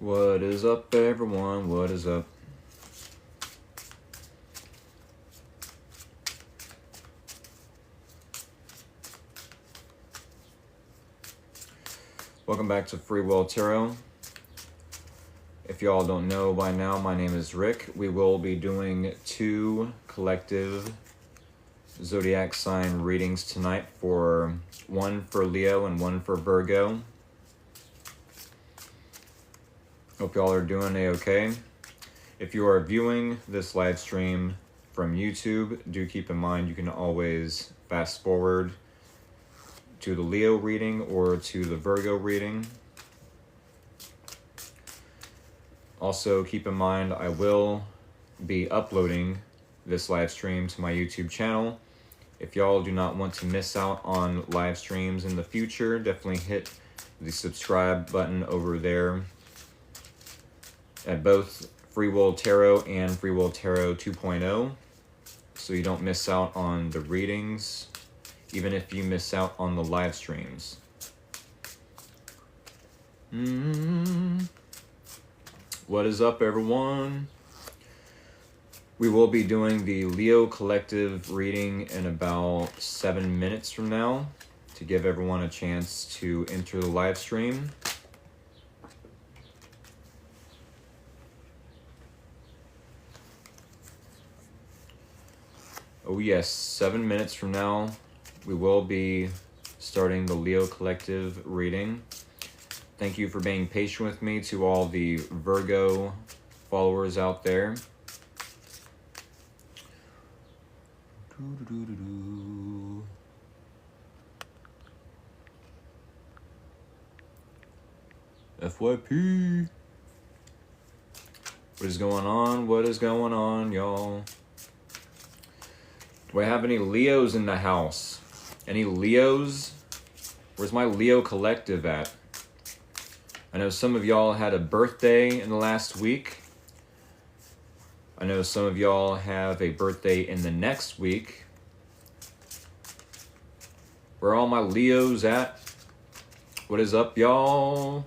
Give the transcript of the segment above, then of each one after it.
What is up, everyone? What is up? Welcome back to Free Will Tarot. If y'all don't know by now, my name is Rick. We will be doing 2 collective zodiac sign readings tonight, for one for Leo and one for Virgo. Hope y'all are doing a-okay. If you are viewing this live stream from YouTube, do keep in mind you can always fast forward to the Leo reading or to the Virgo reading. Also, keep in mind I will be uploading this live stream to my YouTube channel. If y'all do not want to miss out on live streams in the future, definitely hit the subscribe button over there at both Free Will Tarot and Free Will Tarot 2.0, so you don't miss out on the readings, even if you miss out on the live streams. What is up, everyone? We will be doing the Leo collective reading in about 7 minutes from now to give everyone a chance to enter the live stream. Oh yes, 7 minutes from now, we will be starting the Leo collective reading. Thank you for being patient with me, to all the Virgo followers out there. FYP. What is going on? What is going on, y'all? Do I have any Leos in the house? Any Leos? Where's my Leo collective at? I know some of y'all had a birthday in the last week. I know some of y'all have a birthday in the next week. Where are all my Leos at? What is up, y'all?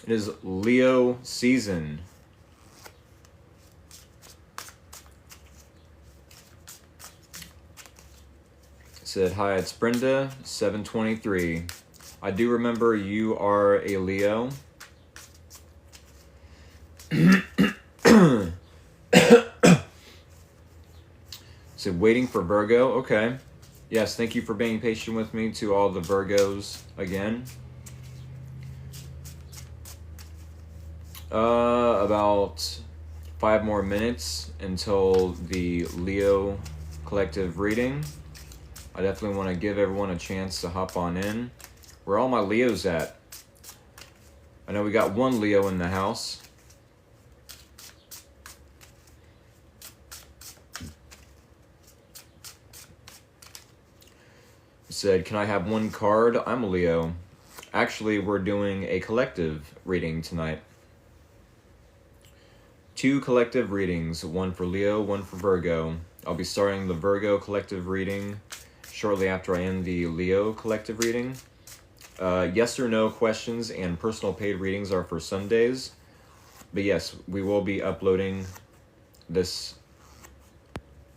It is Leo season. Said, hi, it's Brenda, 723. I do remember you are a Leo. Said, waiting for Virgo. Okay. Yes, thank you for being patient with me, to all the Virgos again. About 5 more minutes until the Leo collective reading. I definitely want to give everyone a chance to hop on in. Where are all my Leos at? I know we got one Leo in the house. Said, can I have one card? I'm a Leo. Actually, we're doing a collective reading tonight. 2 collective readings, one for Leo, one for Virgo. I'll be starting the Virgo collective reading shortly after I end the Leo collective reading. Yes or no questions and personal paid readings are for Sundays. But yes, we will be uploading this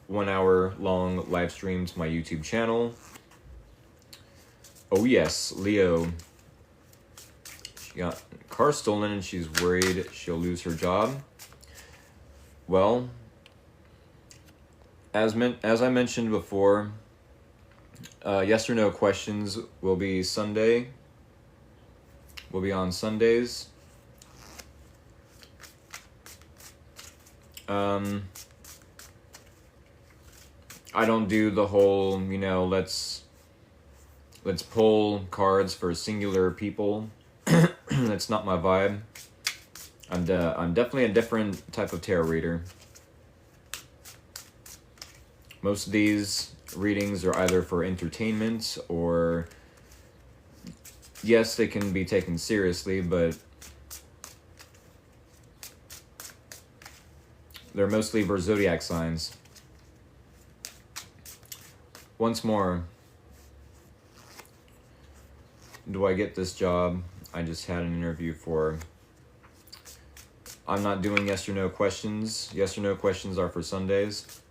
1 hour long live stream to my YouTube channel. Oh yes, Leo. She got a car stolen and she's worried she'll lose her job. Well, as I mentioned before, yes or no questions will be Sunday. Will be on Sundays. I don't do the whole, let's pull cards for singular people. That's not my vibe. I'm definitely a different type of tarot reader. Most of these readings are either for entertainment or, yes, they can be taken seriously, but they're mostly for zodiac signs. Once more, do I get this job? I just had an interview for. I'm not doing yes or no questions. Yes or no questions are for Sundays.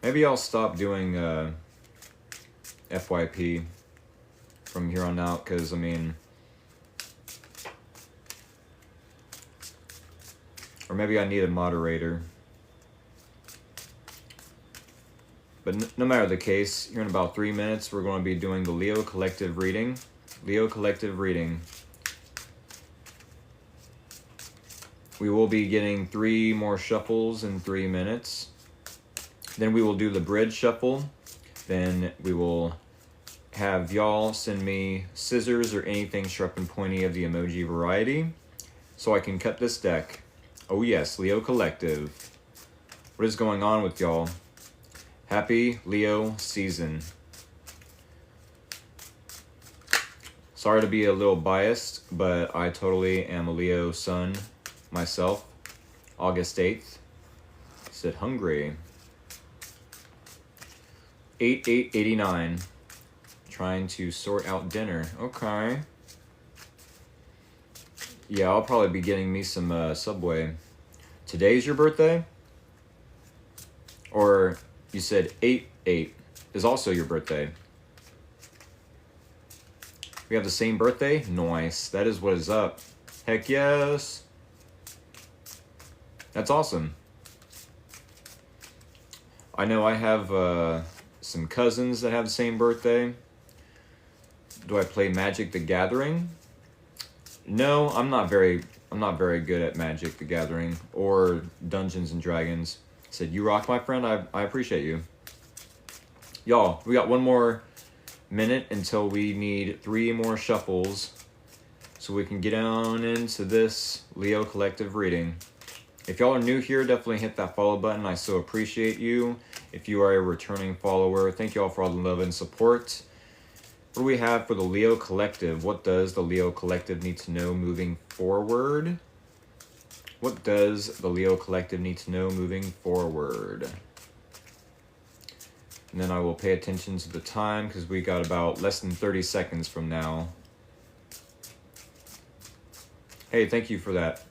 Maybe I'll stop doing FYP from here on out, because, I mean, or maybe I need a moderator. But no matter the case, here in about 3 minutes, we're going to be doing the Leo Collective reading. Leo Collective reading. We will be getting 3 more shuffles in 3 minutes. Then we will do the bridge shuffle. Then we will have y'all send me scissors or anything sharp and pointy of the emoji variety so I can cut this deck. Oh yes, Leo Collective. What is going on with y'all? Happy Leo season. Sorry to be a little biased, but I totally am a Leo sun myself. August 8th. Sit hungry. 8889. Trying to sort out dinner. Okay. Yeah, I'll probably be getting me some Subway. Today's your birthday? Or you said 8/8 is also your birthday. We have the same birthday? Nice. That is what is up. Heck yes. That's awesome. I know I have some cousins that have the same birthday. Do I play Magic the Gathering? No, I'm not very good at Magic the Gathering or Dungeons and Dragons. Said, you rock, my friend. I appreciate you. Y'all, we got 1 more minute until we need 3 more shuffles so we can get on into this Leo Collective reading. If y'all are new here, definitely hit that follow button. I so appreciate you. If you are a returning follower, thank y'all for all the love and support. What do we have for the Leo Collective? What does the Leo Collective need to know moving forward? What does the Leo Collective need to know moving forward? And then I will pay attention to the time because we got about less than 30 seconds from now. Hey, thank you for that.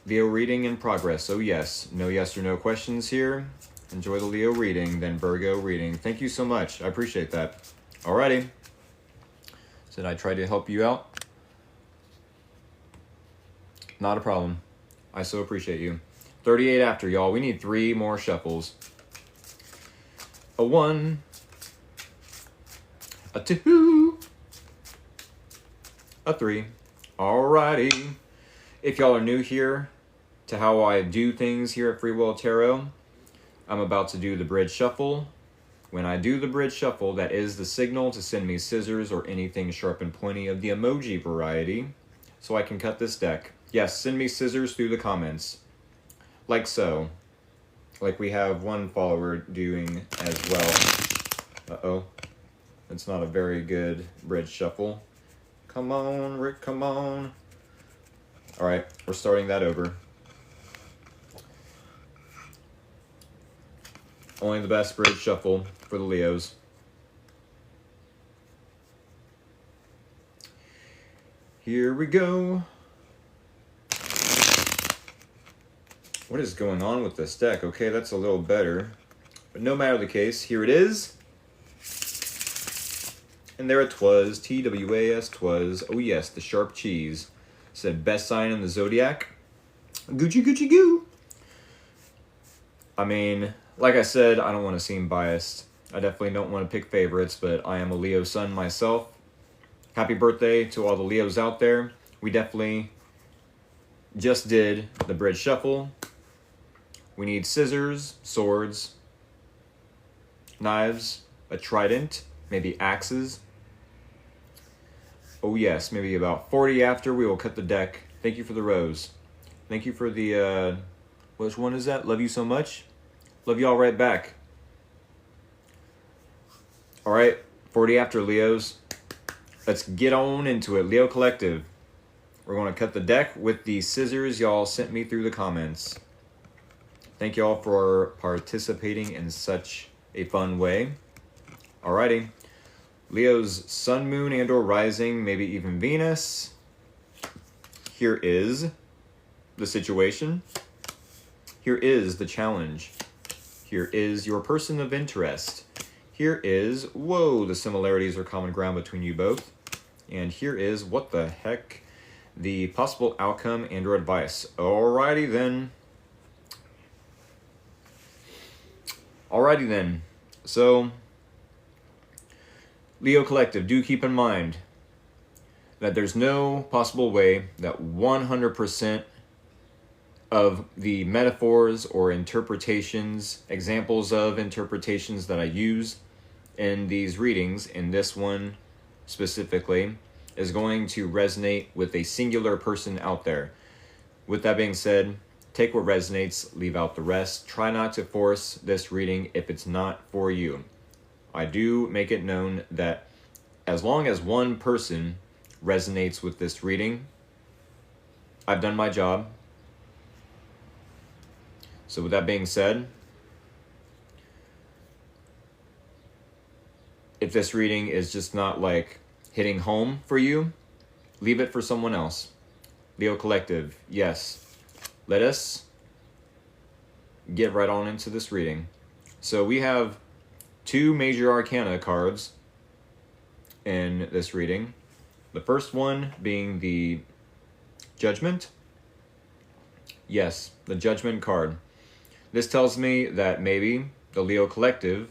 Leo reading in progress. So yes, no yes or no questions here. Enjoy the Leo reading, then Virgo reading. Thank you so much. I appreciate that. Alrighty. Said I tried to help you out. Not a problem. I so appreciate you. 38 after, y'all. We need 3 more shuffles. A 1. A 2. A 3. Alrighty. If y'all are new here to how I do things here at Free Will Tarot, I'm about to do the bridge shuffle. When I do the bridge shuffle, that is the signal to send me scissors or anything sharp and pointy of the emoji variety so I can cut this deck. Yes, send me scissors through the comments. Like so. Like we have one follower doing as well. Uh-oh. It's not a very good bridge shuffle. Come on, Rick, come on. Alright, we're starting that over. Only the best bridge shuffle for the Leos. Here we go. What is going on with this deck? Okay, that's a little better. But no matter the case, here it is. And there it was. TWAS twas. Oh yes, the sharp cheese. Said best sign in the zodiac. Gucci Gucci goo. I mean, like I said, I don't want to seem biased. I definitely don't want to pick favorites, but I am a Leo sun myself. Happy birthday to all the Leos out there. We definitely just did the bridge shuffle. We need scissors, swords, knives, a trident, maybe axes. Oh yes, maybe about 40 after we will cut the deck. Thank you for the rose. Thank you for the, which one is that? Love you so much. Love y'all right back. All right, 40 after, Leos. Let's get on into it. Leo Collective. We're going to cut the deck with the scissors y'all sent me through the comments. Thank y'all for participating in such a fun way. Alrighty. Leo's sun, moon, and or rising, maybe even Venus. Here is the situation. Here is the challenge. Here is your person of interest. Here is, whoa, the similarities or common ground between you both. And here is, what the heck, the possible outcome and or advice. Alrighty then. Alrighty then. So, Leo Collective, do keep in mind that there's no possible way that 100% of the metaphors or interpretations, examples of interpretations that I use in these readings, in this one specifically, is going to resonate with a singular person out there. With that being said, take what resonates, leave out the rest. Try not to force this reading if it's not for you. I do make it known that as long as one person resonates with this reading, I've done my job. So with that being said, if this reading is just not like hitting home for you, leave it for someone else. Leo Collective, yes. Let us get right on into this reading. So we have 2 major arcana cards in this reading. The first one being the Judgment. Yes, the Judgment card. This tells me that maybe the Leo Collective,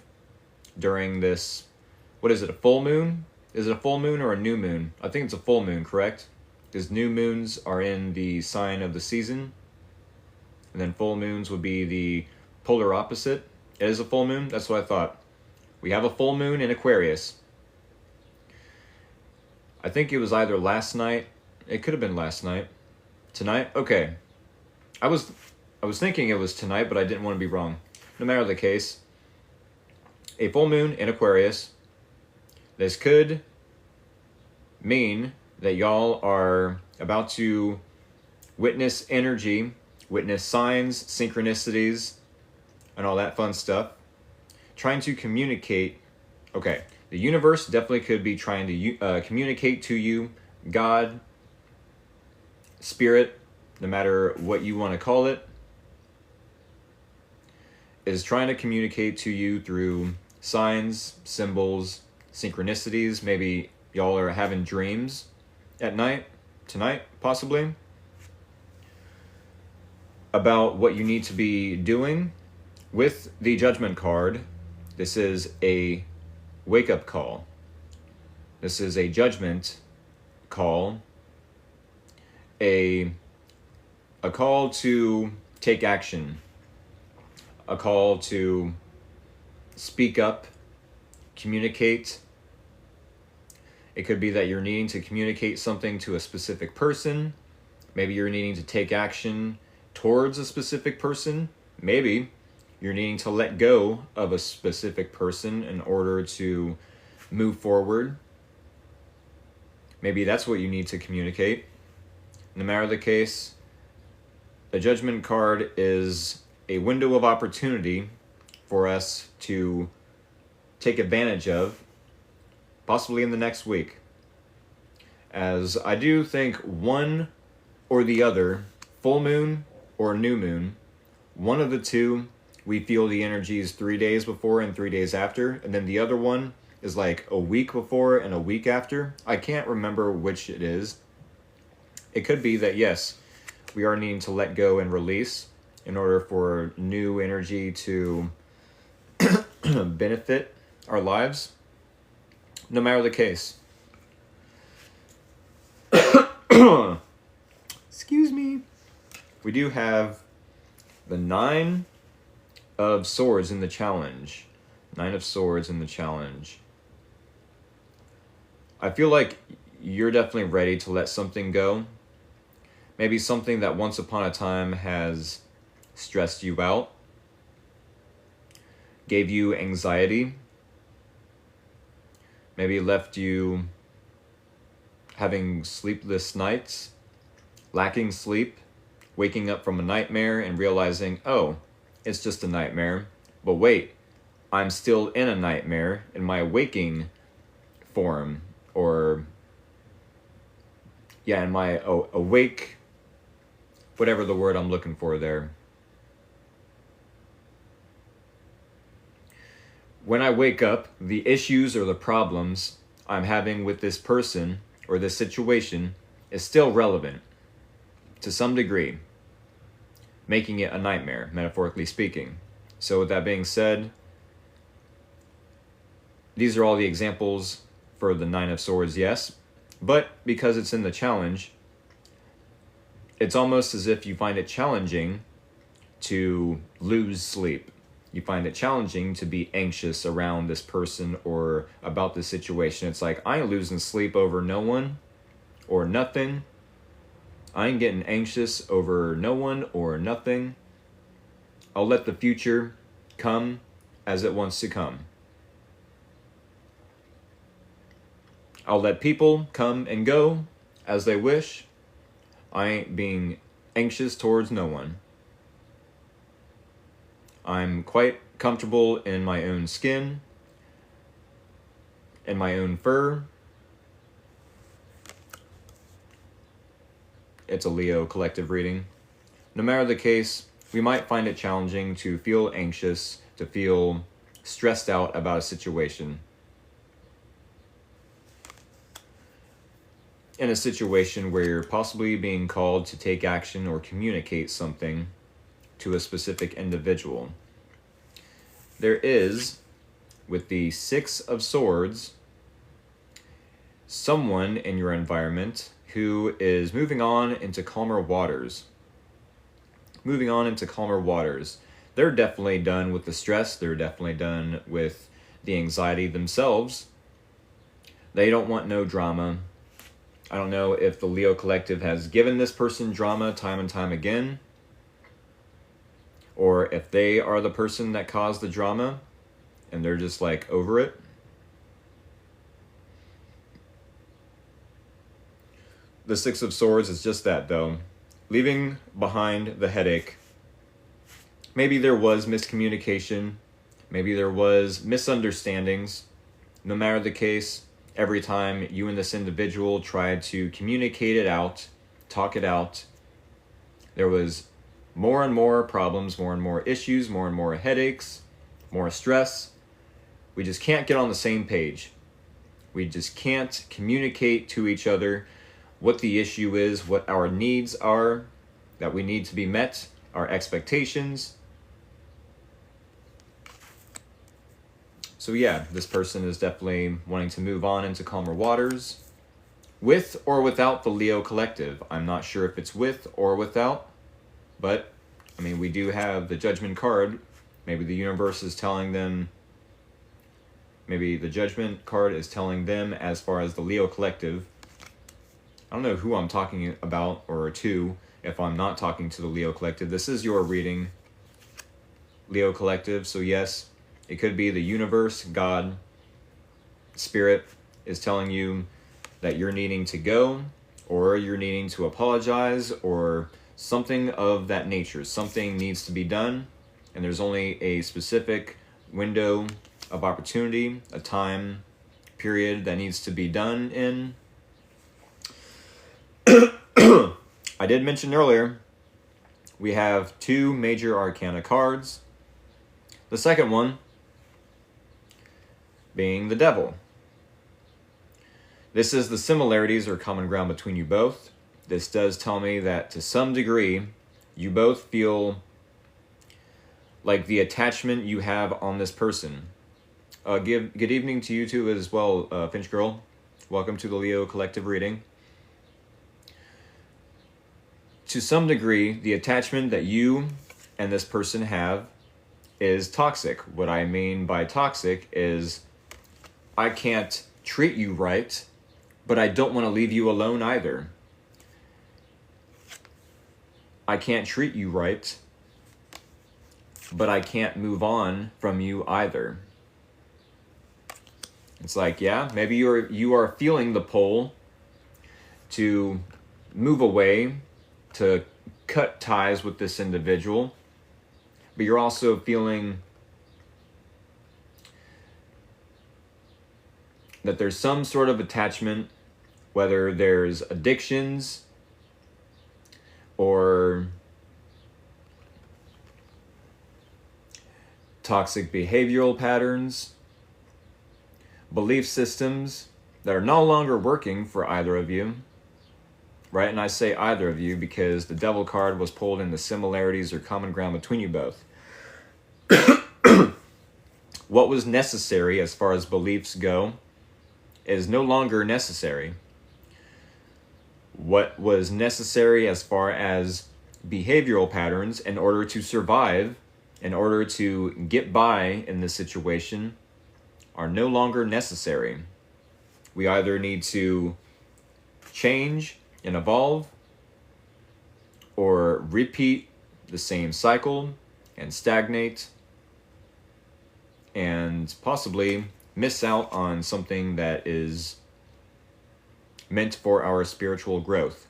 during this, what is it, a full moon? Is it a full moon or a new moon? I think it's a full moon, correct? Because new moons are in the sign of the season. And then full moons would be the polar opposite. It is a full moon? That's what I thought. We have a full moon in Aquarius. I think it was either last night. It could have been last night. Tonight? Okay. I was thinking it was tonight, but I didn't want to be wrong. No matter the case, a full moon in Aquarius. This could mean that y'all are about to witness energy, witness signs, synchronicities, and all that fun stuff. Trying to communicate. Okay, the universe definitely could be trying to communicate to you. God, spirit, no matter what you want to call it, is trying to communicate to you through signs, symbols, synchronicities. Maybe y'all are having dreams at night, tonight, possibly, about what you need to be doing. With the Judgment card, this is a wake-up call. This is a judgment call, a call to take action, a call to speak up, communicate. It could be that you're needing to communicate something to a specific person. Maybe you're needing to take action towards a specific person. Maybe you're needing to let go of a specific person in order to move forward. Maybe that's what you need to communicate. No matter the case, the Judgment card is a window of opportunity for us to take advantage of, possibly in the next week. As I do think one or the other, full moon or new moon, one of the two, we feel the energies 3 days before and 3 days after, and then the other one is like a week before and a week after. I can't remember which it is. It could be that, yes, we are needing to let go and release in order for new energy to benefit our lives. No matter the case. Excuse me. We do have the 9 of Swords in the challenge. 9 of Swords in the challenge. I feel like you're definitely ready to let something go. Maybe something that once upon a time has stressed you out, gave you anxiety, maybe left you having sleepless nights, lacking sleep, waking up from a nightmare and realizing, oh, it's just a nightmare. But wait, I'm still in a nightmare in my waking form, or yeah, in my awake, whatever the word I'm looking for there. When I wake up, the issues or the problems I'm having with this person or this situation is still relevant to some degree, making it a nightmare, metaphorically speaking. So with that being said, these are all the examples for the Nine of Swords, yes, but because it's in the challenge, it's almost as if you find it challenging to lose sleep. You find it challenging to be anxious around this person or about this situation. It's like, I ain't losing sleep over no one or nothing. I ain't getting anxious over no one or nothing. I'll let the future come as it wants to come. I'll let people come and go as they wish. I ain't being anxious towards no one. I'm quite comfortable in my own skin, in my own fur. It's a Leo collective reading. No matter the case, we might find it challenging to feel anxious, to feel stressed out about a situation. In a situation where you're possibly being called to take action or communicate something to a specific individual. There is, with the Six of Swords, someone in your environment who is moving on into calmer waters. Moving on into calmer waters. They're definitely done with the stress. They're definitely done with the anxiety themselves. They don't want no drama. I don't know if the Leo collective has given this person drama time and time again, or if they are the person that caused the drama and they're just like over it. The Six of Swords is just that, though. Leaving behind the headache. Maybe there was miscommunication. Maybe there was misunderstandings. No matter the case, every time you and this individual tried to communicate it out, talk it out, there was more and more problems, more and more issues, more and more headaches, more stress. We just can't get on the same page. We just can't communicate to each other what the issue is, what our needs are that we need to be met, our expectations. So yeah, this person is definitely wanting to move on into calmer waters, with or without the Leo collective. I'm not sure if it's with or without, but I mean, we do have the Judgment card. Maybe the universe is telling them, maybe the Judgment card is telling them as far as the Leo collective. I don't know who I'm talking about or to if I'm not talking to the Leo collective. This is your reading, Leo collective. So yes, it could be the universe, God, Spirit is telling you that you're needing to go, or you're needing to apologize, or something of that nature. Something needs to be done, and there's only a specific window of opportunity, a time period that needs to be done in. I did mention earlier, we have two major arcana cards. The second one being the Devil. This is the similarities or common ground between you both. This does tell me that to some degree, you both feel like the attachment you have on this person. Good evening to you two as well, Finch Girl. Welcome to the Leo collective reading. To some degree, the attachment that you and this person have is toxic. What I mean by toxic is I can't treat you right, but I don't want to leave you alone either. I can't treat you right, but I can't move on from you either. It's like, yeah, maybe you are feeling the pull to move away, to cut ties with this individual, but you're also feeling that there's some sort of attachment, whether there's addictions or toxic behavioral patterns, belief systems that are no longer working for either of you, right? And I say either of you because the Devil card was pulled in the similarities or common ground between you both. What was necessary as far as beliefs go is no longer necessary. What was necessary as far as behavioral patterns in order to survive, in order to get by in this situation, are no longer necessary. We either need to change and evolve or repeat the same cycle and stagnate and possibly miss out on something that is meant for our spiritual growth,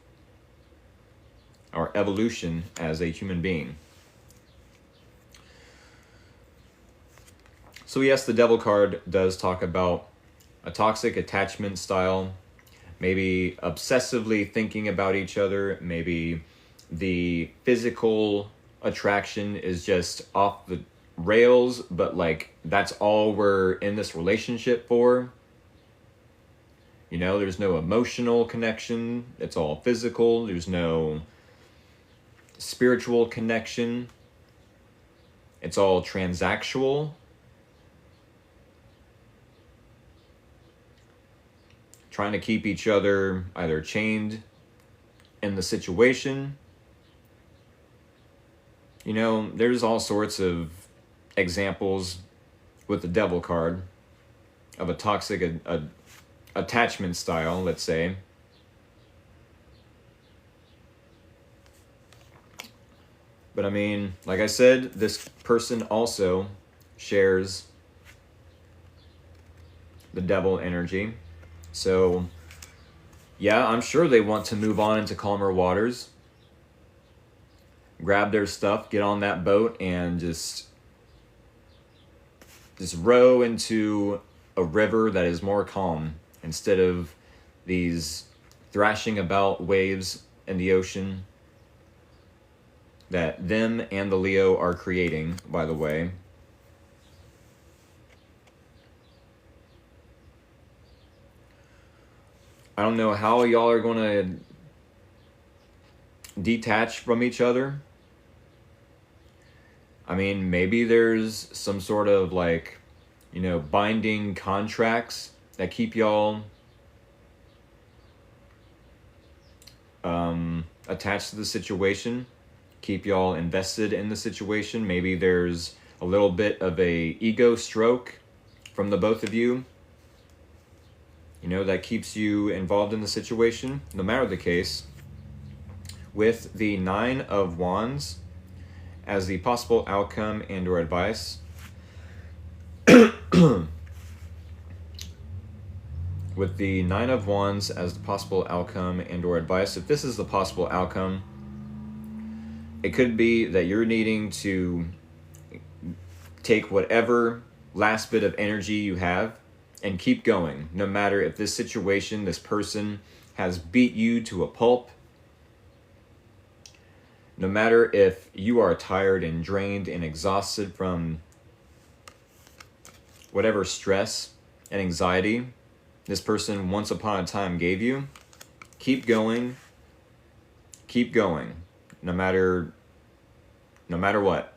our evolution as a human being. So yes, the Devil card does talk about a toxic attachment style, maybe obsessively thinking about each other, maybe the physical attraction is just off the rails, but like that's all we're in this relationship for. You know, there's no emotional connection. It's all physical. There's no spiritual connection. It's all transactional. Trying to keep each other either chained in the situation. You know, there's all sorts of examples with the Devil card of a toxic attachment style, let's say. But I mean, like I said, this person also shares the Devil energy. So, yeah, I'm sure they want to move on into calmer waters, grab their stuff, get on that boat, and just row into a river that is more calm instead of these thrashing about waves in the ocean that them and the Leo are creating, by the way. I don't know how y'all are going to detach from each other. I mean, maybe there's some sort of like, you know, binding contracts that keep y'all attached to the situation, keep y'all invested in the situation. Maybe there's a little bit of a ego stroke from the both of you, you know, that keeps you involved in the situation. No matter the case, with the 9 of Wands as the possible outcome and or advice, with the 9 of Wands as the possible outcome and or advice, if this is the possible outcome, it could be that you're needing to take whatever last bit of energy you have and keep going, no matter if this situation, this person has beat you to a pulp, no matter if you are tired and drained and exhausted from whatever stress and anxiety this person once upon a time gave you. Keep going. Keep going. No matter what.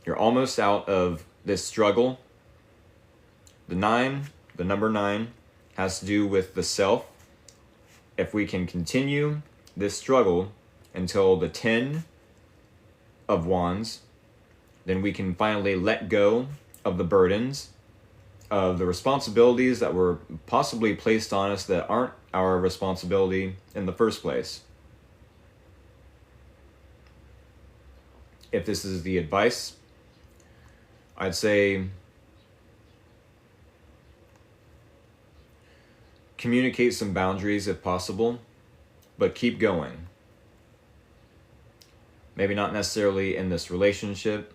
You're almost out of this struggle. The number 9, has to do with the self. If we can continue this struggle until the 10 of Wands, then we can finally let go of the burdens, of the responsibilities that were possibly placed on us that aren't our responsibility in the first place. If this is the advice, I'd say communicate some boundaries if possible, but keep going. Maybe not necessarily in this relationship,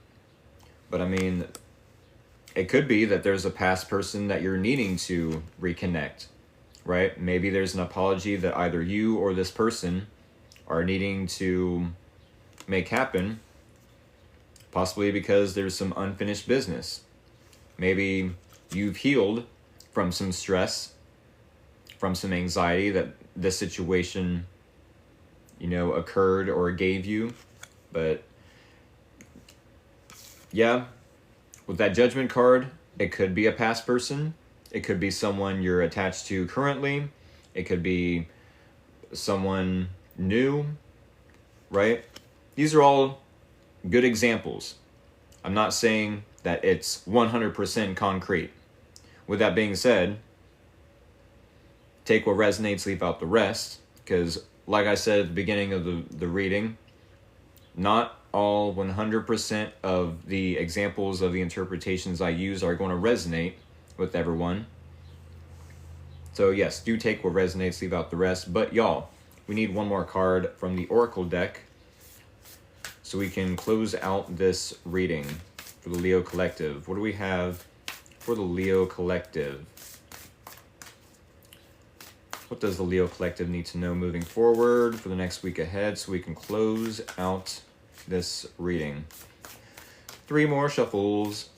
but I mean, It could be that there's a past person that you're needing to reconnect, right? Maybe there's an apology that either you or this person are needing to make happen, possibly because there's some unfinished business. Maybe you've healed from some stress, from some anxiety that this situation, occurred or gave you. But yeah, with that Judgment card, it could be a past person. It could be someone you're attached to currently. It could be someone new, right? These are all good examples. I'm not saying that it's 100% concrete. With that being said, take what resonates, leave out the rest, because like I said at the beginning of the reading, not all 100% of the examples of the interpretations I use are going to resonate with everyone. So yes, do take what resonates, leave out the rest. But y'all, we need one more card from the Oracle deck so we can close out this reading for the Leo Collective. What do we have for the Leo Collective? What does the Leo Collective need to know moving forward for the next week ahead so we can close out this reading? 3 more shuffles.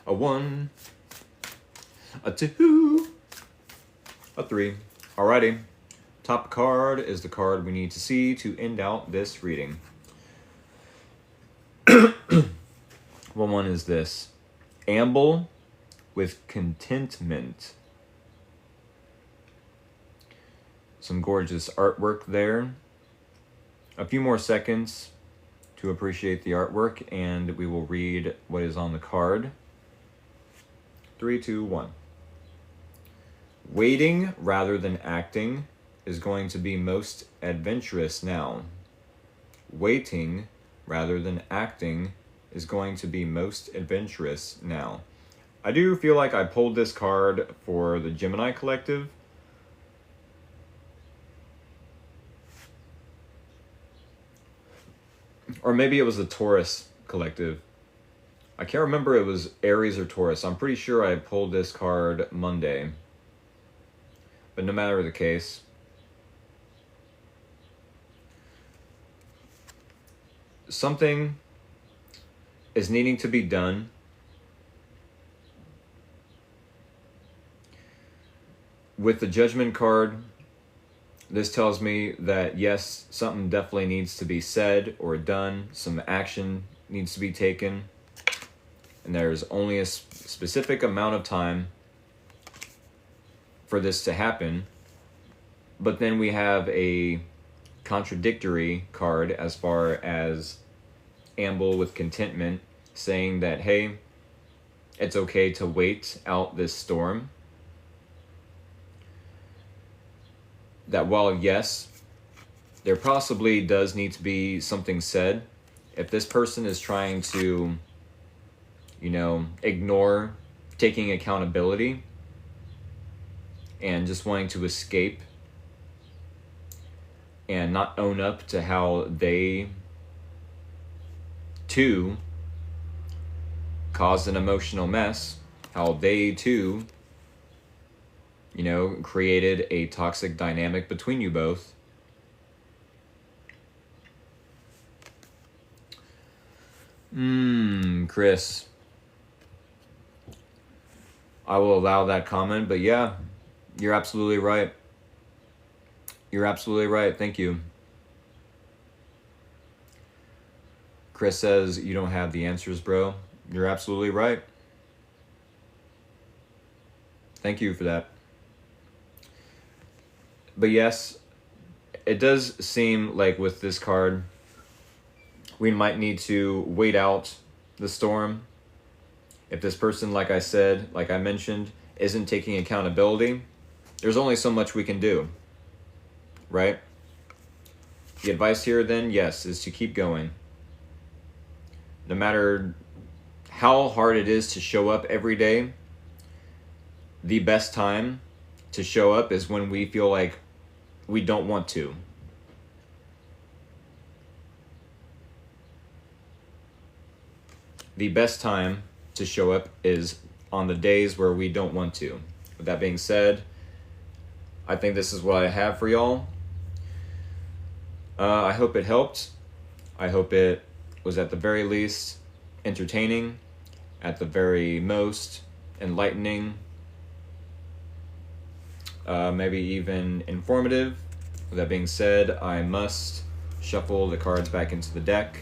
A 1, a 2, a 3. Alrighty. Top card is the card we need to see to end out this reading. What one is this? Amble with contentment. Some gorgeous artwork there. A few more seconds to appreciate the artwork, and we will read what is on the card. 3, 2, 1. Waiting rather than acting is going to be most adventurous now. Waiting rather than acting is going to be most adventurous now. I do feel like I pulled this card for the Gemini Collective. Or maybe it was the Taurus Collective. I can't remember it was Aries or Taurus. I'm pretty sure I pulled this card Monday. But no matter the case, something is needing to be done. With the Judgment card, this tells me that yes, something definitely needs to be said or done. Some action needs to be taken. And there's only a specific amount of time for this to happen. But then we have a contradictory card as far as amble with contentment, saying that, hey, it's okay to wait out this storm. That while, yes, there possibly does need to be something said, if this person is trying to, ignore taking accountability and just wanting to escape and not own up to how they, too, caused an emotional mess, how they, too, created a toxic dynamic between you both. Chris. I will allow that comment, but yeah, you're absolutely right. You're absolutely right. Thank you. Chris says, you don't have the answers, bro. You're absolutely right. Thank you for that. But yes, it does seem like with this card, we might need to wait out the storm. If this person, like I said, like I mentioned, isn't taking accountability, there's only so much we can do, right? The advice here then, yes, is to keep going. No matter how hard it is to show up every day, the best time to show up is when we feel like we don't want to. The best time to show up is on the days where we don't want to. With that being said, I think this is what I have for y'all. I hope it helped. I hope it was at the very least entertaining, at the very most enlightening, maybe even informative. With that being said, I must shuffle the cards back into the deck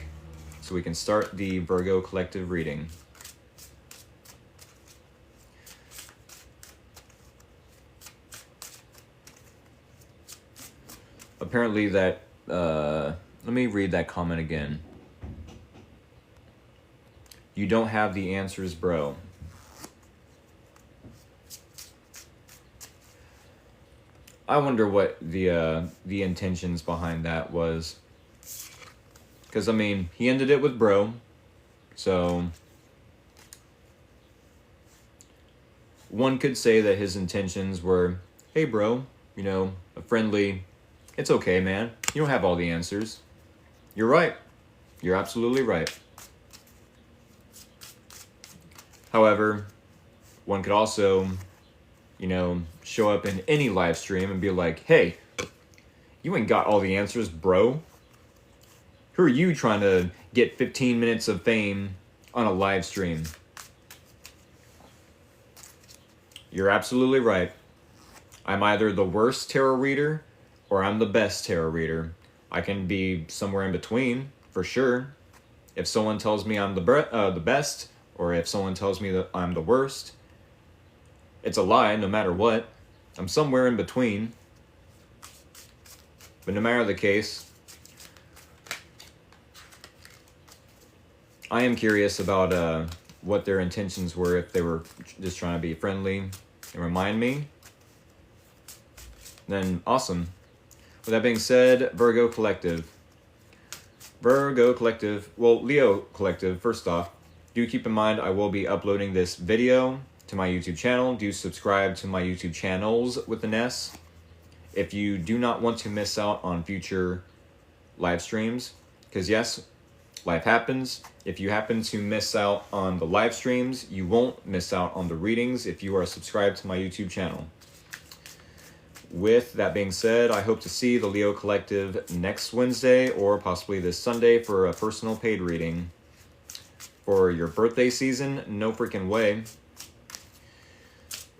so we can start the Virgo collective reading. Apparently that, let me read that comment again. You don't have the answers, bro. I wonder what the intentions behind that was. Because, I mean, he ended it with bro. So, one could say that his intentions were, hey, bro, you know, a friendly, it's okay, man. You don't have all the answers. You're right. You're absolutely right. However, one could also, you know, show up in any live stream and be like, hey, you ain't got all the answers, bro. Who are you trying to get 15 minutes of fame on a live stream? You're absolutely right. I'm either the worst tarot reader or I'm the best tarot reader. I can be somewhere in between, for sure. If someone tells me I'm the best, or if someone tells me that I'm the worst, it's a lie no matter what. I'm somewhere in between. But no matter the case, I am curious about what their intentions were, if they were just trying to be friendly and remind me. Then awesome. With that being said, Virgo Collective. Well, Leo Collective, first off, do keep in mind I will be uploading this video to my YouTube channel. Do subscribe to my YouTube channels with an S. If you do not want to miss out on future live streams, because yes, life happens. If you happen to miss out on the live streams, you won't miss out on the readings if you are subscribed to my YouTube channel. With that being said, I hope to see the Leo Collective next Wednesday or possibly this Sunday for a personal paid reading. For your birthday season, no freaking way.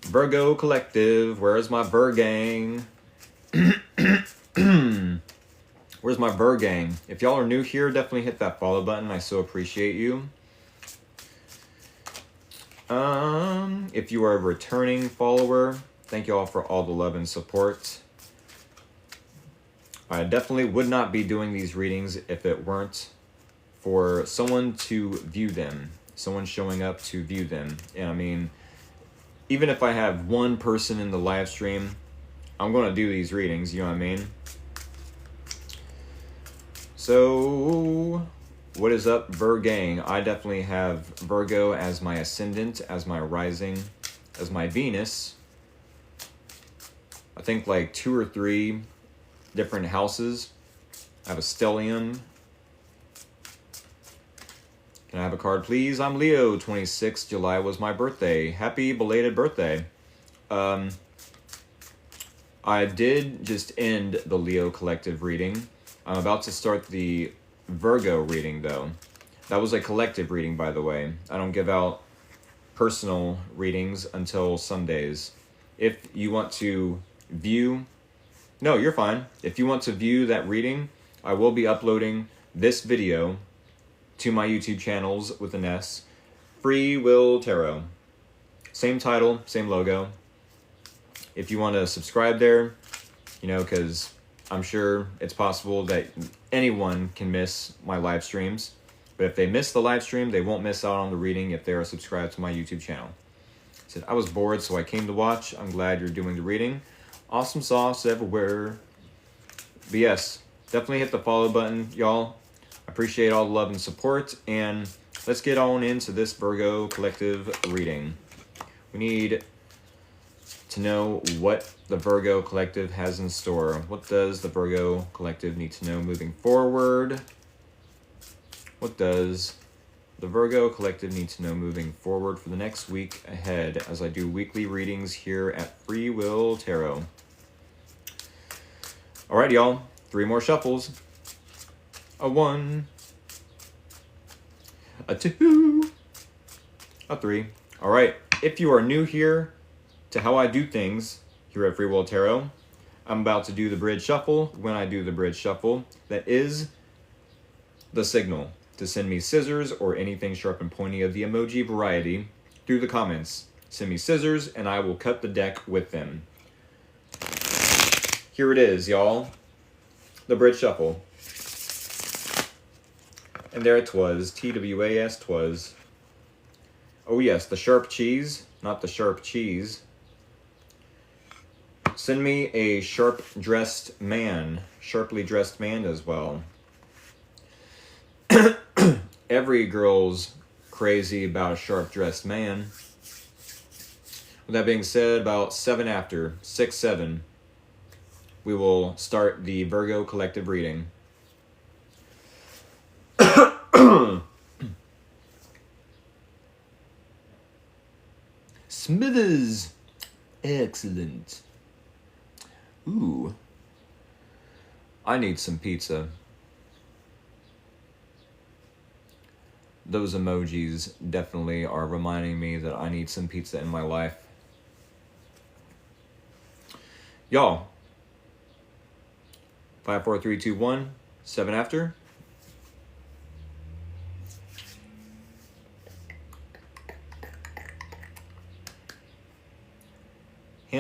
Virgo Collective, where's my Virgang? Where's my Virgang? If y'all are new here, definitely hit that follow button. I so appreciate you. If you are a returning follower, thank you all for all the love and support. I definitely would not be doing these readings if it weren't for someone to view them. Someone showing up to view them. And I mean, even if I have one person in the live stream, I'm going to do these readings, you know what I mean? So, what is up, Virgang? I definitely have Virgo as my ascendant, as my rising, as my Venus. I think like 2 or 3 different houses. I have a stellium. Can I have a card, please? I'm Leo. 26th July was my birthday. Happy belated birthday. I did just end the Leo Collective reading. I'm about to start the Virgo reading, though. That was a collective reading, by the way. I don't give out personal readings until Sundays. If you want to view... No, you're fine. If you want to view that reading, I will be uploading this video to my YouTube channels with an S. Free Will Tarot. Same title, same logo. If you want to subscribe there, you know, because I'm sure it's possible that anyone can miss my live streams. But if they miss the live stream, they won't miss out on the reading if they are subscribed to my YouTube channel. I said, I was bored, so I came to watch. I'm glad you're doing the reading. Awesome sauce everywhere. But yes, definitely hit the follow button, y'all. I appreciate all the love and support. And let's get on into this Virgo Collective reading. We need to know what the Virgo Collective has in store. What does the Virgo Collective need to know moving forward? What does the the Virgo Collective needs to know moving forward for the next week ahead as I do weekly readings here at Free Will Tarot. All right, y'all. 3 more shuffles. A 1. A 2. A 3. All right. If you are new here to how I do things here at Free Will Tarot, I'm about to do the bridge shuffle. When I do the bridge shuffle, that is the signal to send me scissors or anything sharp and pointy of the emoji variety through the comments. Send me scissors and I will cut the deck with them. Here it is, y'all. The bridge shuffle. And there it was. TWAS twas. Oh yes, the sharp cheese, not the sharp cheese. Send me a sharply dressed man as well. Every girl's crazy about a sharp dressed man. With that being said, about 7 after, 6, 7, we will start the Virgo Collective reading. Smithers. Excellent. Ooh. I need some pizza. Those emojis definitely are reminding me that I need some pizza in my life. Y'all. 5, 4, 3, 2, 1. 7 after.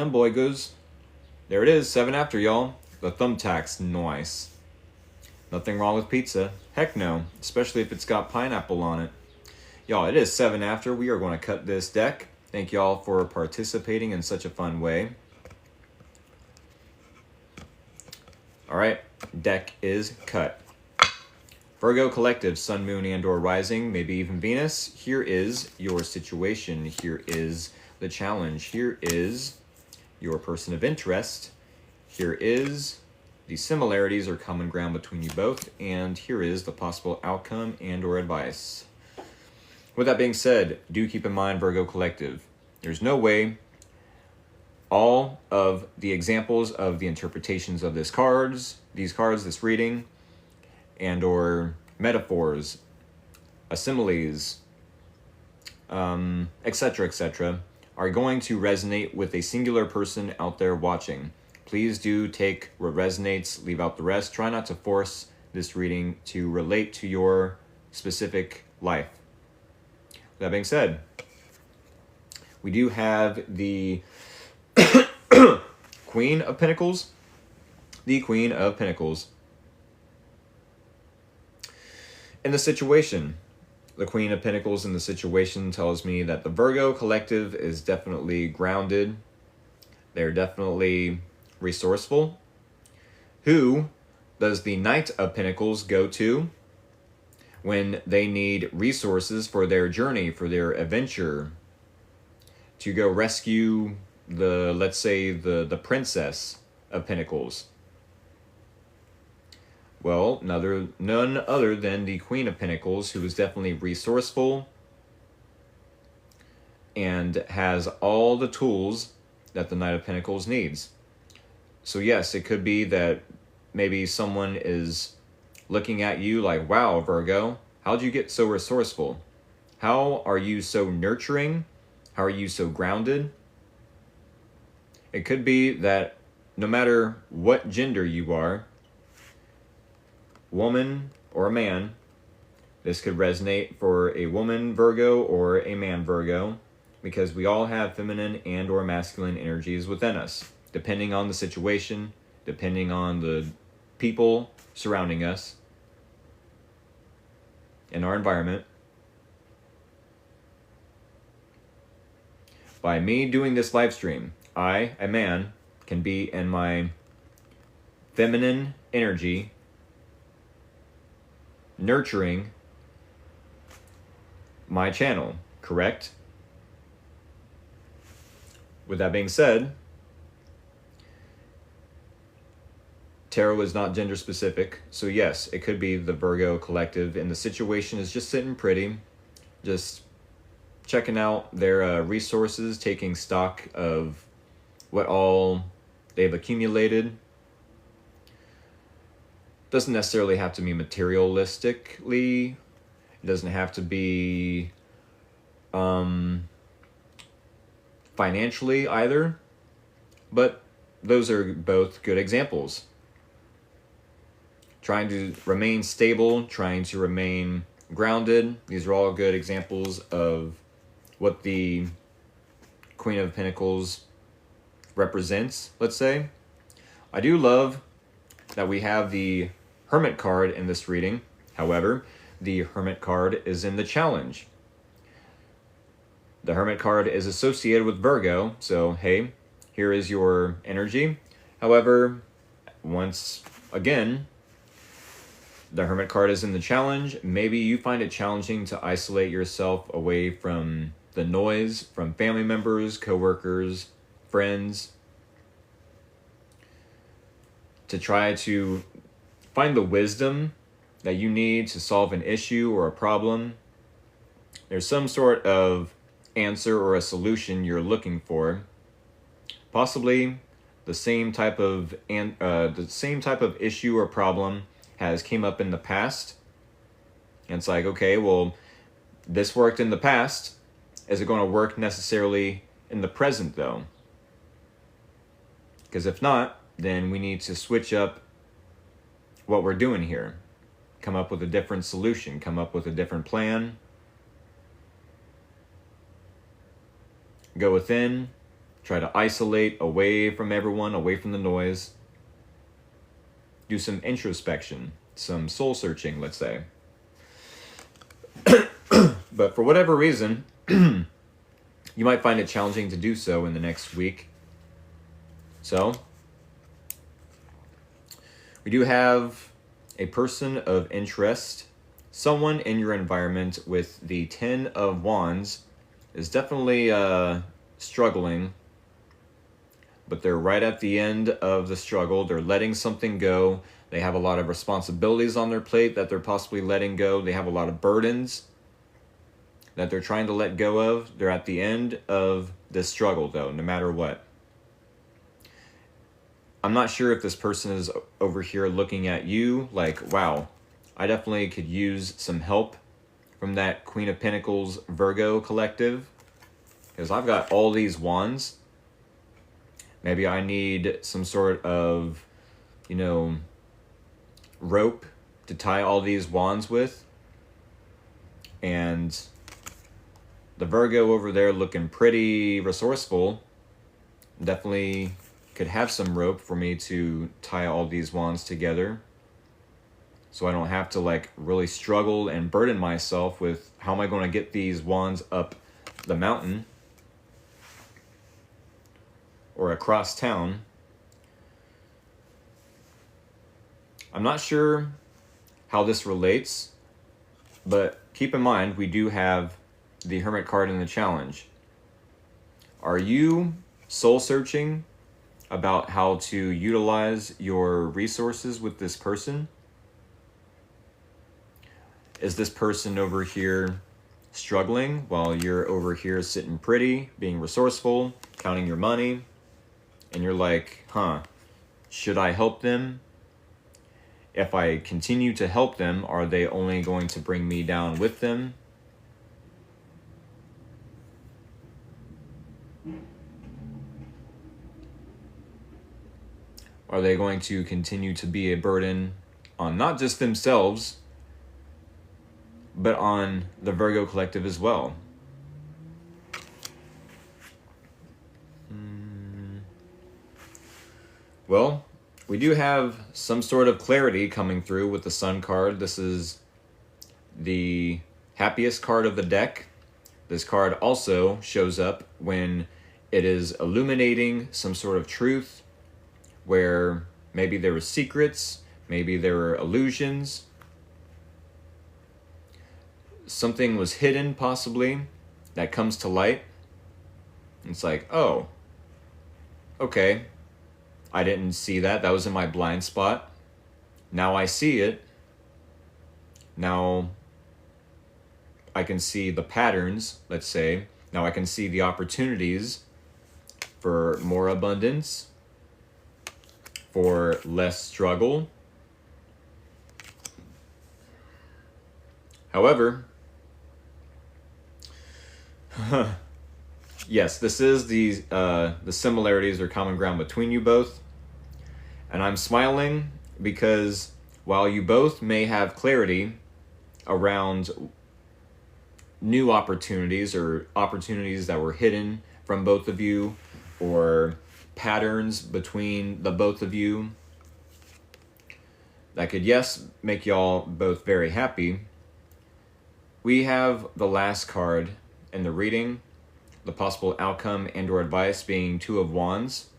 Boy goes. There it is, 7 after, y'all. The thumbtack's nice. Nothing wrong with pizza. Heck no, especially if it's got pineapple on it. Y'all, it is 7 after. We are going to cut this deck. Thank y'all for participating in such a fun way. All right, deck is cut. Virgo Collective, Sun, Moon, and or Rising, maybe even Venus. Here is your situation. Here is the challenge. Here is your person of interest. Here is the similarities or common ground between you both, and here is the possible outcome and or advice. With that being said, do keep in mind, Virgo Collective, there's no way all of the examples of the interpretations of these cards, this reading, and or metaphors, similes, etc., etc., are going to resonate with a singular person out there watching. Please do take what resonates, leave out the rest. Try not to force this reading to relate to your specific life. That being said, we do have the Queen of Pentacles. The Queen of Pentacles. In the situation, the Queen of Pentacles in the situation tells me that the Virgo Collective is definitely grounded. They're definitely resourceful. Who does the Knight of Pentacles go to when they need resources for their journey, for their adventure, to go rescue let's say the Princess of Pentacles? Well, none other than the Queen of Pentacles, who is definitely resourceful and has all the tools that the Knight of Pentacles needs. So yes, it could be that maybe someone is looking at you like, wow, Virgo, how'd you get so resourceful? How are you so nurturing? How are you so grounded? It could be that no matter what gender you are, woman or a man, this could resonate for a woman Virgo or a man Virgo, because we all have feminine and or masculine energies within us, depending on the situation, depending on the people surrounding us in our environment. By me doing this live stream, I, a man, can be in my feminine energy, nurturing my channel, correct? With that being said, tarot is not gender specific, so yes, it could be the Virgo Collective, and the situation is just sitting pretty. just checking out their resources, taking stock of what all they've accumulated. Doesn't necessarily have to be materialistically. It doesn't have to be financially either. But those are both good examples. Trying to remain stable, trying to remain grounded. These are all good examples of what the Queen of Pentacles represents, let's say. I do love that we have the Hermit card in this reading. However, the Hermit card is in the challenge. The Hermit card is associated with Virgo, so hey, here is your energy. However, once again, the Hermit card is in the challenge. Maybe you find it challenging to isolate yourself away from the noise, from family members, coworkers, friends, to try to find the wisdom that you need to solve an issue or a problem. There's some sort of answer or a solution you're looking for. Possibly the same type of issue or problem has came up in the past. And it's like, okay, well, this worked in the past. Is it going to work necessarily in the present, though? Because if not, then we need to switch up what we're doing here. Come up with a different solution. Come up with a different plan. Go within. Try to isolate away from everyone, away from the noise. Do some introspection, some soul searching, let's say. But for whatever reason, you might find it challenging to do so in the next week. So, we do have a person of interest. Someone in your environment with the 10 of Wands is definitely struggling. But they're right at the end of the struggle. They're letting something go. They have a lot of responsibilities on their plate that they're possibly letting go. They have a lot of burdens that they're trying to let go of. They're at the end of this struggle, though, no matter what. I'm not sure if this person is over here looking at you like, wow, I definitely could use some help from that Queen of Pentacles Virgo collective. Because I've got all these wands. Maybe I need some sort of, rope to tie all these wands with. And the Virgo over there looking pretty resourceful. Definitely could have some rope for me to tie all these wands together. So I don't have to really struggle and burden myself with how am I going to get these wands up the mountain or across town. I'm not sure how this relates, but keep in mind we do have the Hermit card in the challenge. Are you soul searching about how to utilize your resources with this person? Is this person over here struggling while you're over here sitting pretty, being resourceful, counting your money, and you're like, should I help them? If I continue to help them, are they only going to bring me down with them? Are they going to continue to be a burden on not just themselves, but on the Virgo collective as well? Well, we do have some sort of clarity coming through with the Sun card. This is the happiest card of the deck. This card also shows up when it is illuminating some sort of truth, where maybe there were secrets, maybe there were illusions. Something was hidden, possibly, that comes to light. It's like, oh, okay, I didn't see that. That was in my blind spot. Now I see it. Now I can see the patterns, let's say. Now I can see the opportunities for more abundance, for less struggle. However, yes, this is the similarities or common ground between you both. And I'm smiling because while you both may have clarity around new opportunities or opportunities that were hidden from both of you, or patterns between the both of you that could, yes, make y'all both very happy, we have the last card in the reading, the possible outcome and or advice being Two of Wands.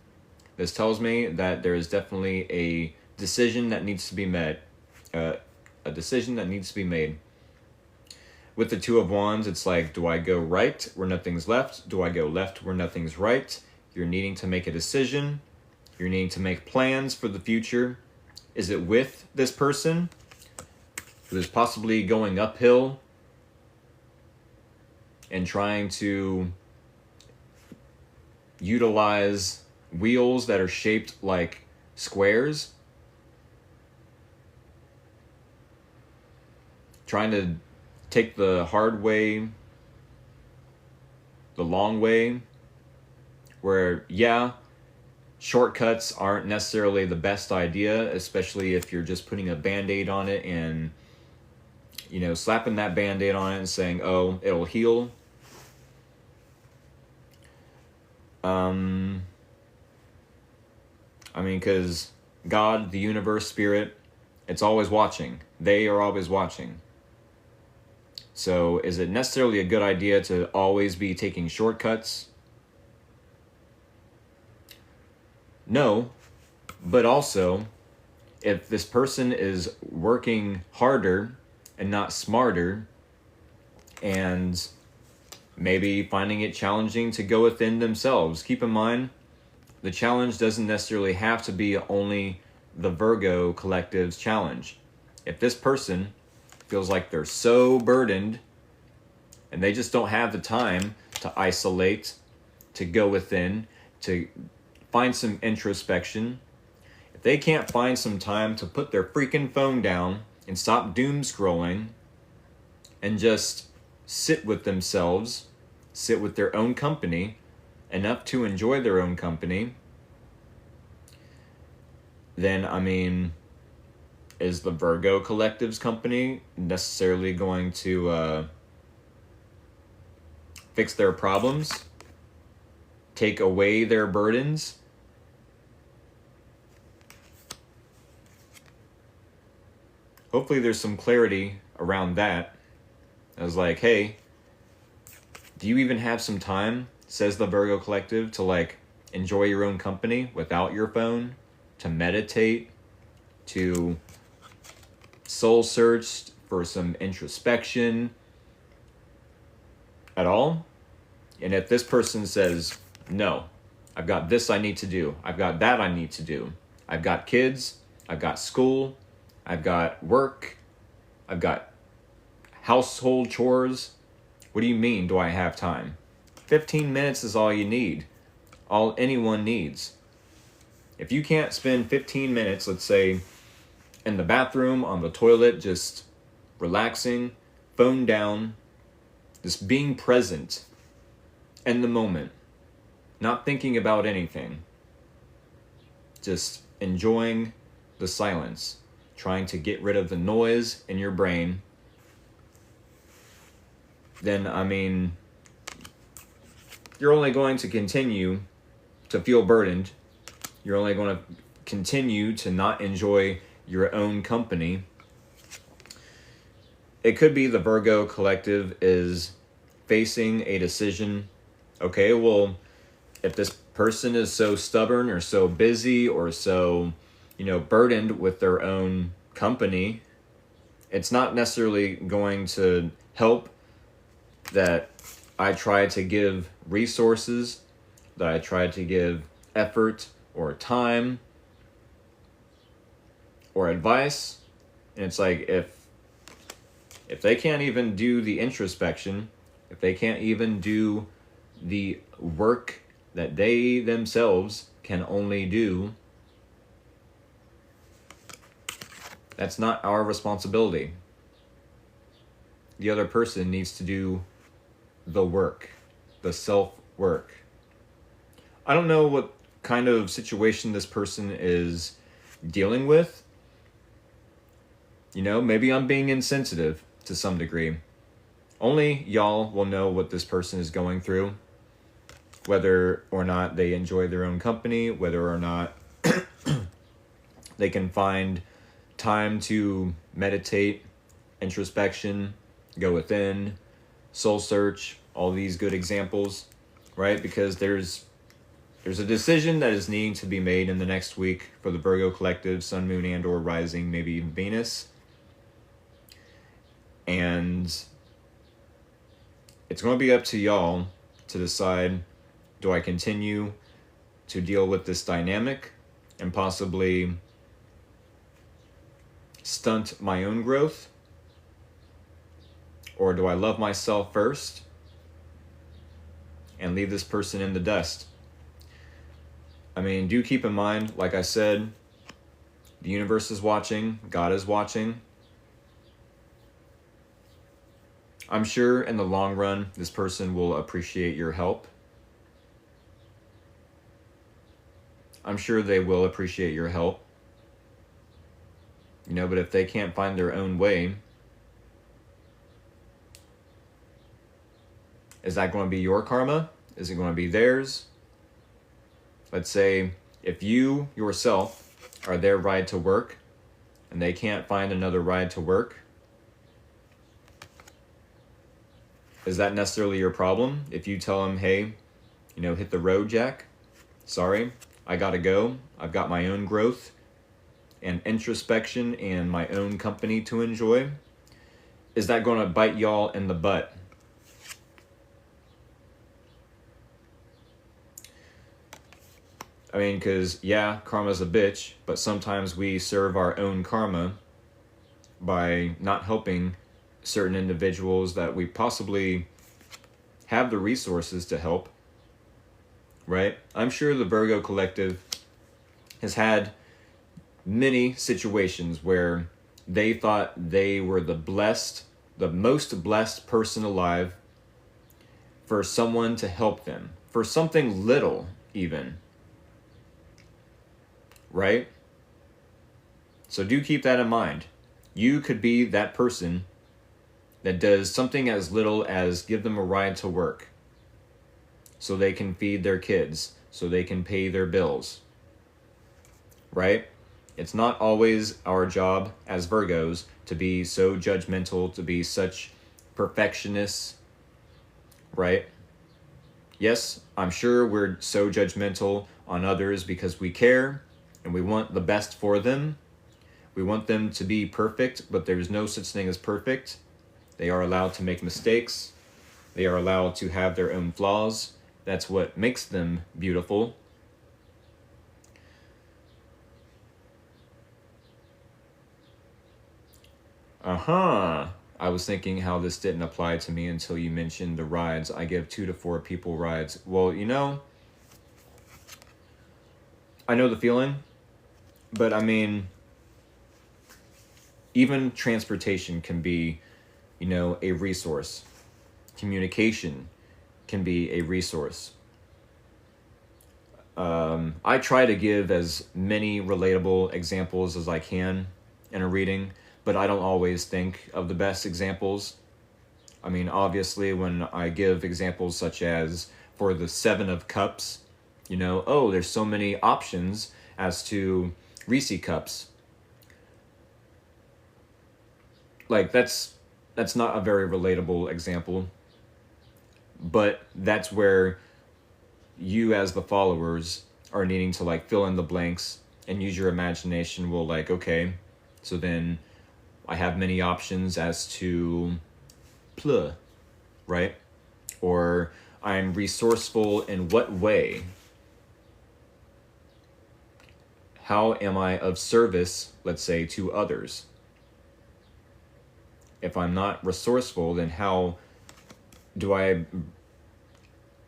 This tells me that there is definitely a decision that needs to be made. A decision that needs to be made. With the Two of Wands, it's like, do I go right where nothing's left? Do I go left where nothing's right? You're needing to make a decision. You're needing to make plans for the future. Is it with this person who is possibly going uphill and trying to utilize wheels that are shaped like squares? Trying to take the hard way, the long way, where, yeah, shortcuts aren't necessarily the best idea, especially if you're just putting a Band-Aid on it and, you know, slapping that Band-Aid on it and saying, oh, it'll heal. I mean, because God, the universe, spirit, it's always watching. They are always watching. So is it necessarily a good idea to always be taking shortcuts? No, but also, if this person is working harder and not smarter, and maybe finding it challenging to go within themselves, keep in mind, the challenge doesn't necessarily have to be only the Virgo collective's challenge. If this person feels like they're so burdened and they just don't have the time to isolate, to go within, to find some introspection, if they can't find some time to put their freaking phone down and stop doom scrolling and just sit with themselves, sit with their own company, enough to enjoy their own company, then, I mean, is the Virgo collective's company necessarily going to fix their problems, take away their burdens? Hopefully there's some clarity around that. I was like, hey, do you even have some time, says the Virgo collective, to like enjoy your own company without your phone, to meditate, to soul search for some introspection at all? And if this person says, no, I've got this I need to do, I've got that I need to do, I've got kids, I've got school, I've got work, I've got household chores, what do you mean, do I have time? 15 minutes is all you need, all anyone needs. If you can't spend 15 minutes, let's say, in the bathroom, on the toilet, just relaxing, phone down, just being present in the moment, not thinking about anything, just enjoying the silence, trying to get rid of the noise in your brain, then, I mean, you're only going to continue to feel burdened. You're only going to continue to not enjoy your own company. It could be the Virgo collective is facing a decision. Okay, well, if this person is so stubborn or so busy or so, burdened with their own company, it's not necessarily going to help that I try to give resources, that I try to give effort or time or advice. And it's like, if If they can't even do the introspection, if they can't even do the work that they themselves can only do, that's not our responsibility. The other person needs to do the work, the self-work. I don't know what kind of situation this person is dealing with. You know, maybe I'm being insensitive to some degree. Only y'all will know what this person is going through, whether or not they enjoy their own company, whether or not they can find time to meditate, introspection, go within, soul search, all these good examples, right? Because there's a decision that is needing to be made in the next week for the Virgo collective, Sun, Moon, and or Rising, maybe even Venus. And it's going to be up to y'all to decide, do I continue to deal with this dynamic and possibly stunt my own growth? Or do I love myself first and leave this person in the dust? I mean, do keep in mind, like I said, the universe is watching, God is watching. I'm sure in the long run, this person will appreciate your help. I'm sure they will appreciate your help. You know, but if they can't find their own way, is that going to be your karma? Is it going to be theirs? Let's say if you yourself are their ride to work and they can't find another ride to work, is that necessarily your problem? If you tell them, hey, you know, hit the road, Jack. Sorry, I gotta go. I've got my own growth and introspection and my own company to enjoy. Is that going to bite y'all in the butt? I mean, because, yeah, karma's a bitch, but sometimes we serve our own karma by not helping certain individuals that we possibly have the resources to help, right? I'm sure the Virgo collective has had many situations where they thought they were the most blessed person alive for someone to help them, for something little even. Right? So do keep that in mind. You could be that person that does something as little as give them a ride to work so they can feed their kids, so they can pay their bills. Right? It's not always our job as Virgos to be so judgmental, to be such perfectionists. Right? Yes, I'm sure we're so judgmental on others because we care and we want the best for them. We want them to be perfect, but there's no such thing as perfect. They are allowed to make mistakes. They are allowed to have their own flaws. That's what makes them beautiful. I was thinking how this didn't apply to me until you mentioned the rides. I give 2 to 4 people rides. Well, you know, I know the feeling. But I mean, even transportation can be, you know, a resource. Communication can be a resource. I try to give as many relatable examples as I can in a reading, but I don't always think of the best examples. I mean, obviously, when I give examples such as for the 7 of Cups, you know, oh, there's so many options as to Reese cups. Like, that's not a very relatable example. But that's where you as the followers are needing to like fill in the blanks and use your imagination. Well, like, okay, so then I have many options as to plur, right? Or I'm resourceful in what way? How am I of service, let's say, to others? If I'm not resourceful, then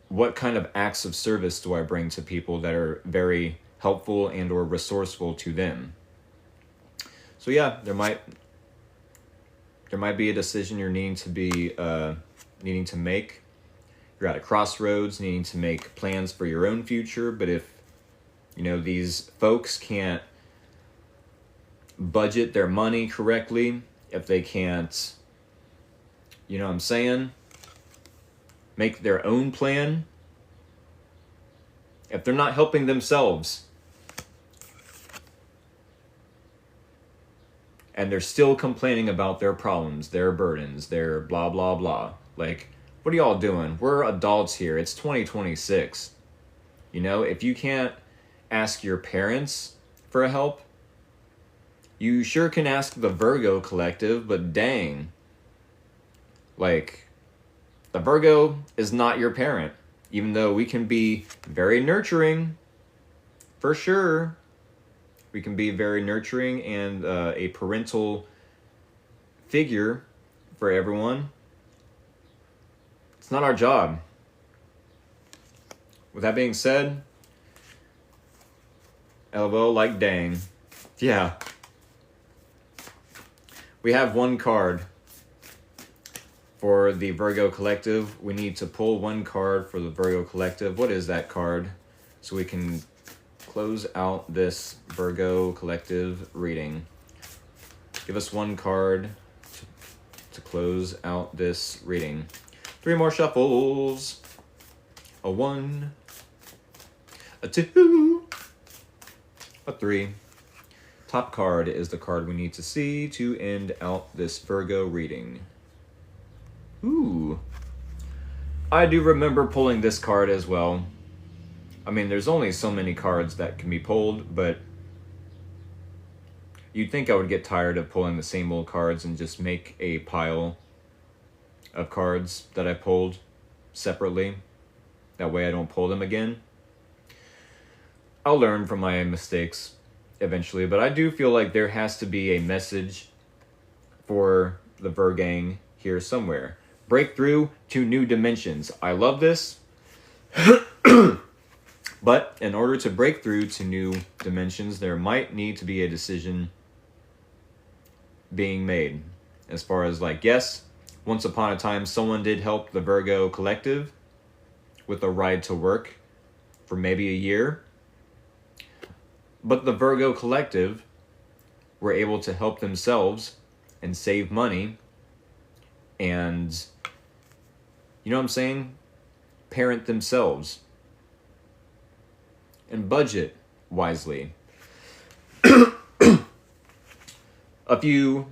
what kind of acts of service do I bring to people that are very helpful and or resourceful to them? So yeah, there might be a decision you're needing to make. You're at a crossroads, needing to make plans for your own future. But if these folks can't budget their money correctly, if they can't, what I'm saying, make their own plan, if they're not helping themselves, and they're still complaining about their problems, their burdens, their blah, blah, blah. Like, what are y'all doing? We're adults here. It's 2026. If you can't ask your parents for help, you sure can ask the Virgo collective, but dang. Like, the Virgo is not your parent, even though we can be very nurturing, for sure. We can be very nurturing and a parental figure for everyone. It's not our job. With that being said, LVO, like dang. Yeah. We have one card for the Virgo collective. We need to pull one card for the Virgo collective. What is that card? So we can close out this Virgo collective reading. Give us one card to close out this reading. 3 more shuffles. A 1, a 2, a 3. Top card is the card we need to see to end out this Virgo reading. Ooh. I do remember pulling this card as well. I mean, there's only so many cards that can be pulled, but you'd think I would get tired of pulling the same old cards and just make a pile of cards that I pulled separately. That way I don't pull them again. I'll learn from my mistakes eventually, but I do feel like there has to be a message for the Virgang here somewhere. Breakthrough to new dimensions. I love this. But in order to break through to new dimensions, there might need to be a decision being made. As far as like, yes, once upon a time, someone did help the Virgo collective with a ride to work for maybe a year. But the Virgo collective were able to help themselves and save money and, you know what I'm saying? Parent themselves and budget wisely. A few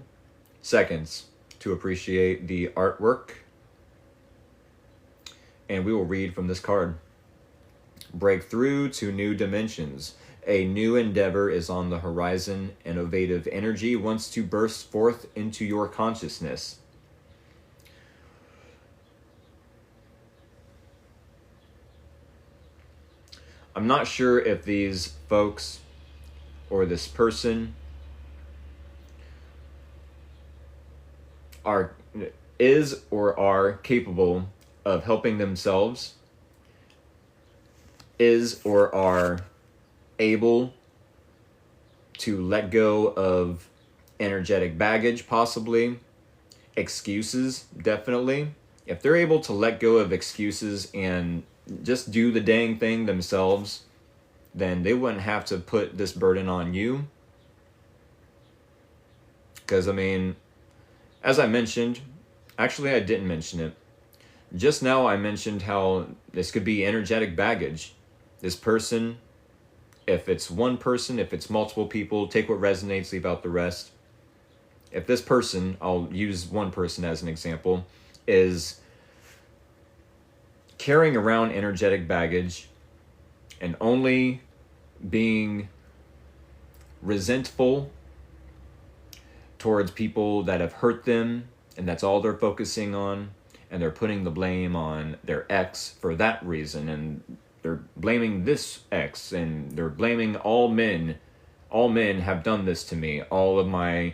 seconds to appreciate the artwork. And we will read from this card. Breakthrough to new dimensions. A new endeavor is on the horizon. Innovative energy wants to burst forth into your consciousness. I'm not sure if these folks or this person is or are capable of helping themselves, is or are able to let go of energetic baggage, possibly excuses, definitely. If they're able to let go of excuses and just do the dang thing themselves, then they wouldn't have to put this burden on you. Because, I mean, as I mentioned, actually I didn't mention it. Just now I mentioned how this could be energetic baggage. This person, if it's one person, if it's multiple people, take what resonates, leave out the rest. If this person, I'll use one person as an example, is carrying around energetic baggage and only being resentful towards people that have hurt them, and that's all they're focusing on, and they're putting the blame on their ex for that reason, and they're blaming this ex, and they're blaming all men. All men have done this to me. All of my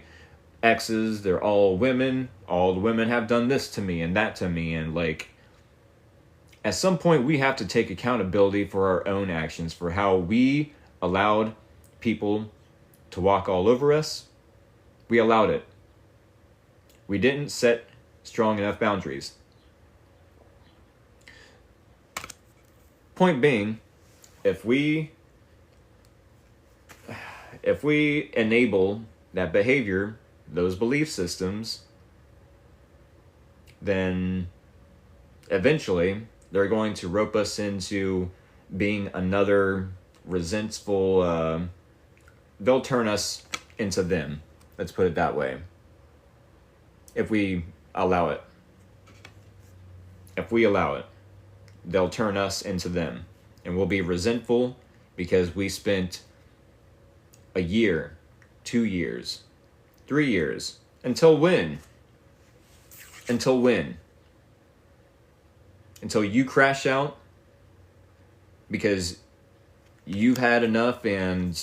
exes, they're all women. All the women have done this to me and that to me. And like, at some point, we have to take accountability for our own actions, for how we allowed people to walk all over us. We allowed it. We didn't set strong enough boundaries. Point being, if we enable that behavior, those belief systems, then eventually they're going to rope us into being another resentful, they'll turn us into them. Let's put it that way. If we allow it. If we allow it, they'll turn us into them. And we'll be resentful because we spent a year, 2 years, 3 years. Until when? Until when? Until you crash out because you've had enough and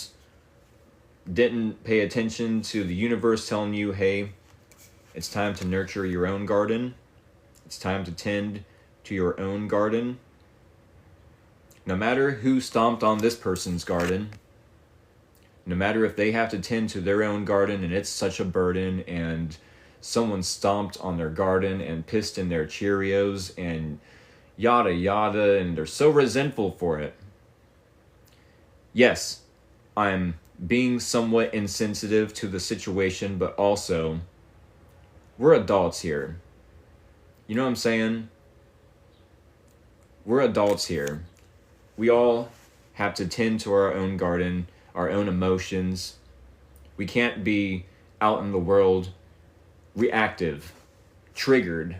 didn't pay attention to the universe telling you, hey, it's time to nurture your own garden. It's time to tend to your own garden. No matter who stomped on this person's garden, no matter if they have to tend to their own garden and it's such a burden, and someone stomped on their garden and pissed in their Cheerios and yada yada, and they're so resentful for it. Yes, I'm being somewhat insensitive to the situation, but also, we're adults here. You know what I'm saying? We're adults here. We all have to tend to our own garden, our own emotions. We can't be out in the world reactive, triggered.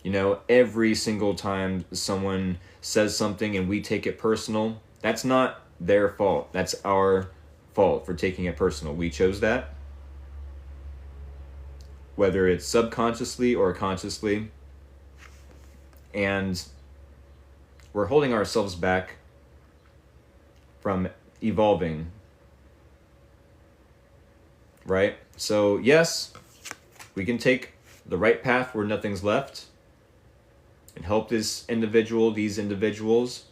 You know, every single time someone says something and we take it personal, that's not their fault. That's our fault for taking it personal. We chose that. Whether it's subconsciously or consciously. And we're holding ourselves back from evolving. Right? So, yes, we can take the right path where nothing's left and help this individual, these individuals.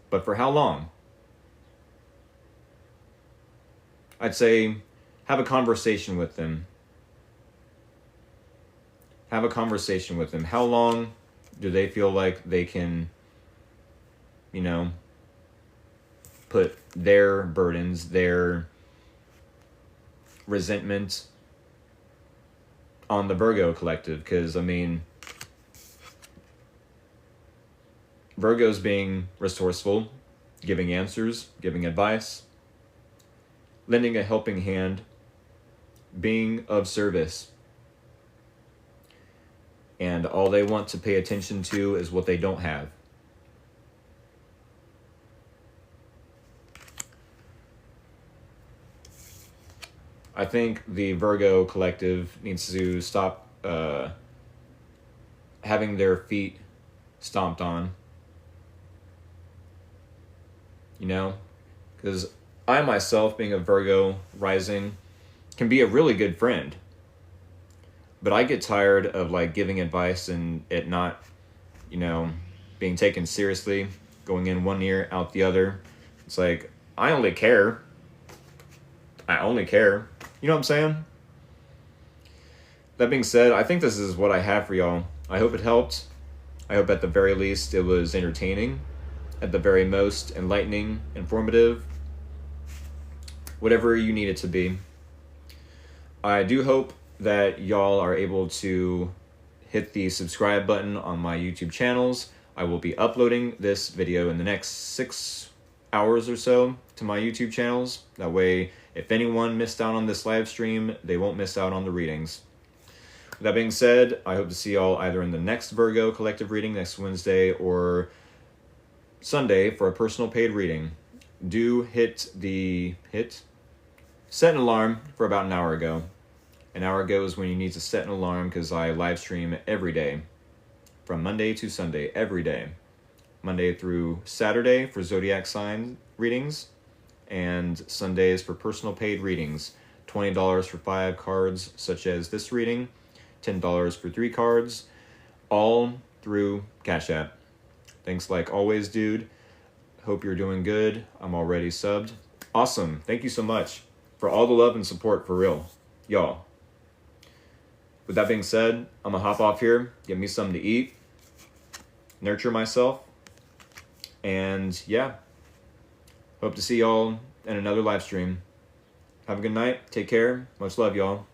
But for how long? I'd say have a conversation with them. Have a conversation with them. How long do they feel like they can, you know, put their burdens, their resentment on the Virgo collective? Because, I mean, Virgo's being resourceful, giving answers, giving advice, lending a helping hand, being of service. And all they want to pay attention to is what they don't have. I think the Virgo collective needs to stop having their feet stomped on. You know? Because I myself, being a Virgo rising, can be a really good friend. But I get tired of like giving advice and it not, you know, being taken seriously, going in one ear, out the other. It's like, I only care. I only care. You know what I'm saying? That being said, I think this is what I have for y'all. I hope it helped. I hope at the very least it was entertaining. At the very most enlightening, informative. Whatever you need it to be. I do hope that y'all are able to hit the subscribe button on my YouTube channels. I will be uploading this video in the next 6 hours or so to my YouTube channels. That way, if anyone missed out on this live stream, they won't miss out on the readings. With that being said, I hope to see y'all either in the next Virgo collective reading next Wednesday or Sunday for a personal paid reading. Do set an alarm for about an hour ago. An hour ago is when you need to set an alarm, because I live stream every day. From Monday to Sunday, every day. Monday through Saturday for zodiac sign readings. And Sundays for personal paid readings. $20 for 5 cards, such as this reading, $10 for 3 cards, all through Cash App. Thanks like always, dude. Hope you're doing good. I'm already subbed. Awesome. Thank you so much for all the love and support, for real. Y'all. With that being said, I'm going to hop off here, get me something to eat, nurture myself, and yeah, hope to see y'all in another live stream. Have a good night. Take care. Much love, y'all.